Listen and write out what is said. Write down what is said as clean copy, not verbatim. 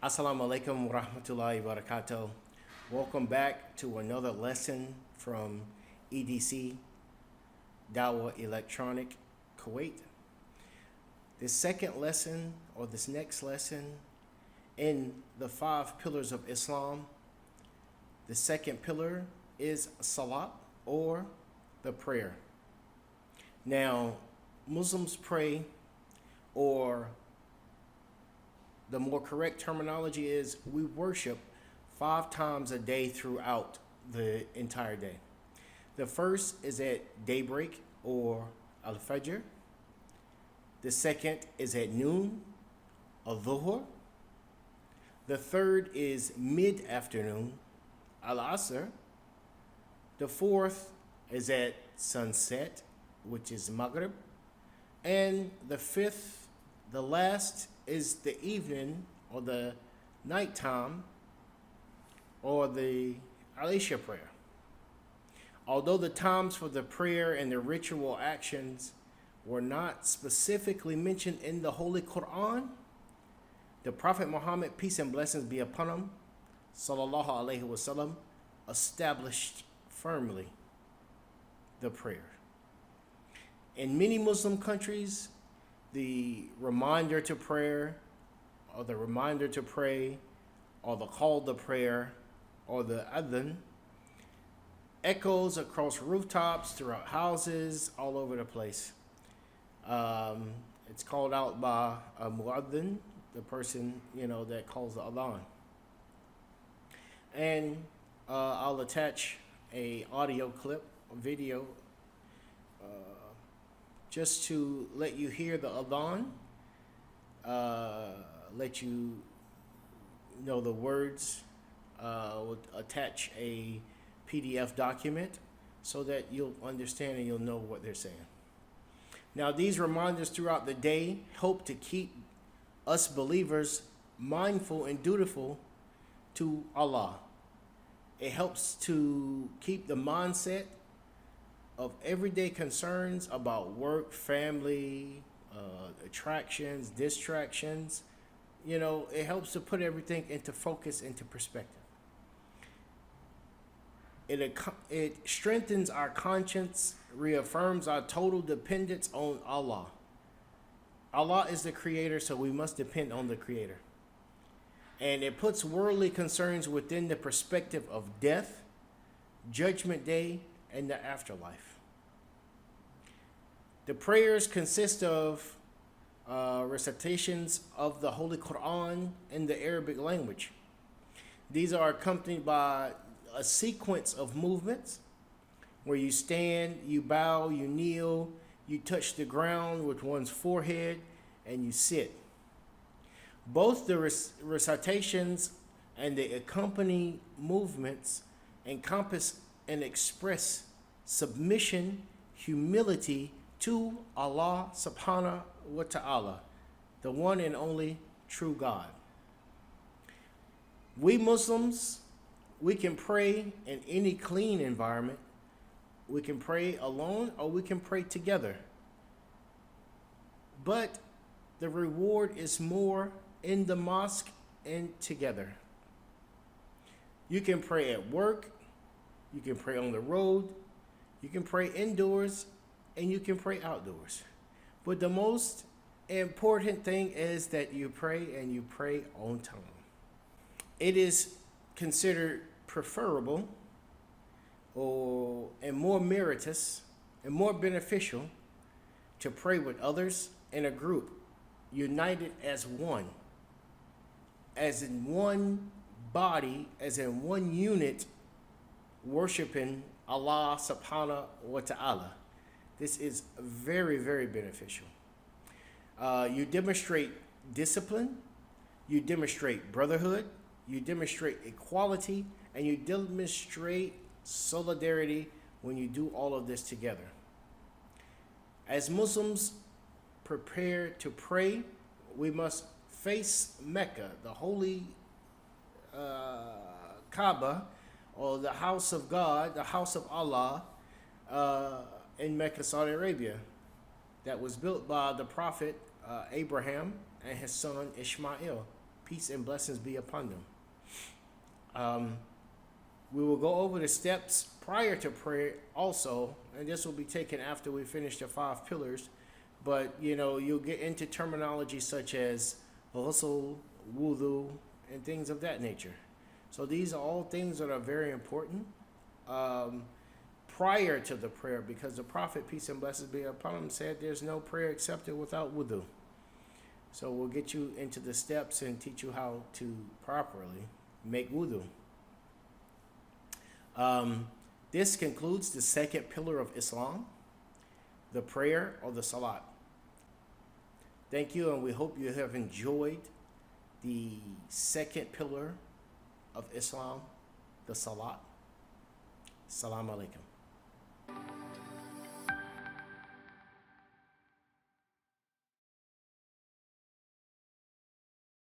Assalamu alaikum wa rahmatullahi wa barakatuh. Welcome back to another lesson from EDC, Dawah Electronic Kuwait. This second lesson, or this next lesson, in the 5 pillars of Islam, the second pillar is Salah, or the prayer. Now, Muslims pray, or the more correct terminology is we worship 5 times a day throughout the entire day. The first is at daybreak, or al-fajr. The second is at noon, al-dhuhr. The third is mid-afternoon, al-asr. The fourth is at sunset, which is maghrib. And the fifth, the last, is the evening or the nighttime, or the Al-Isha prayer. Although the times for the prayer and the ritual actions were not specifically mentioned in the Holy Quran, the Prophet Muhammad, peace and blessings be upon him, sallallahu alaihi wasallam, established firmly the prayer. In many Muslim countries, the reminder to prayer, or the reminder to pray, or the call to prayer, or the adhan, echoes across rooftops, throughout houses, all over the place. It's called out by a muadhin, the person, that calls the adhan. And I'll attach a audio clip, a video, just to let you hear the adhan, let you know the words. We'll attach a PDF document so that you'll understand and you'll know what they're saying. Now, these reminders throughout the day help to keep us believers mindful and dutiful to Allah. It helps to keep the mindset of everyday concerns about work, family, attractions, distractions. It helps to put everything into focus, into perspective. It strengthens our conscience, reaffirms our total dependence on Allah. Allah is the creator, so we must depend on the creator. And it puts worldly concerns within the perspective of death, judgment day, and the afterlife. The prayers consist of recitations of the Holy Quran in the Arabic language. These are accompanied by a sequence of movements where you stand, you bow, you kneel, you touch the ground with one's forehead, and you sit. Both the recitations and the accompanying movements encompass and express submission, humility to Allah subhanahu wa ta'ala, the one and only true God. We Muslims, we can pray in any clean environment. We can pray alone, or we can pray together. But the reward is more in the mosque and together. You can pray at work, you can pray on the road, you can pray indoors, and you can pray outdoors. But the most important thing is that you pray, and you pray on time. It is considered preferable and more meritorious and more beneficial to pray with others in a group, united as one, as in one body, as in one unit, worshiping Allah subhanahu wa ta'ala. This is very, very beneficial. You demonstrate discipline, you demonstrate brotherhood, you demonstrate equality, and you demonstrate solidarity when you do all of this together. As Muslims prepare to pray, we must face Mecca, the holy Kaaba, or the house of God, the house of Allah, in Mecca, Saudi Arabia, that was built by the Prophet Abraham and his son Ishmael. peace and blessings be upon them. We will go over the steps prior to prayer also, and this will be taken after we finish the 5 pillars. But, you'll get into terminology such as ghusl, wudu, and things of that nature. So these are all things that are very important prior to the prayer, because the Prophet, peace and blessings be upon him, said there's no prayer accepted without wudu. So we'll get you into the steps and teach you how to properly make wudu. This concludes the second pillar of Islam, the prayer or the salat. Thank you, and we hope you have enjoyed the second pillar of Islam, the salat. Assalamu alaikum.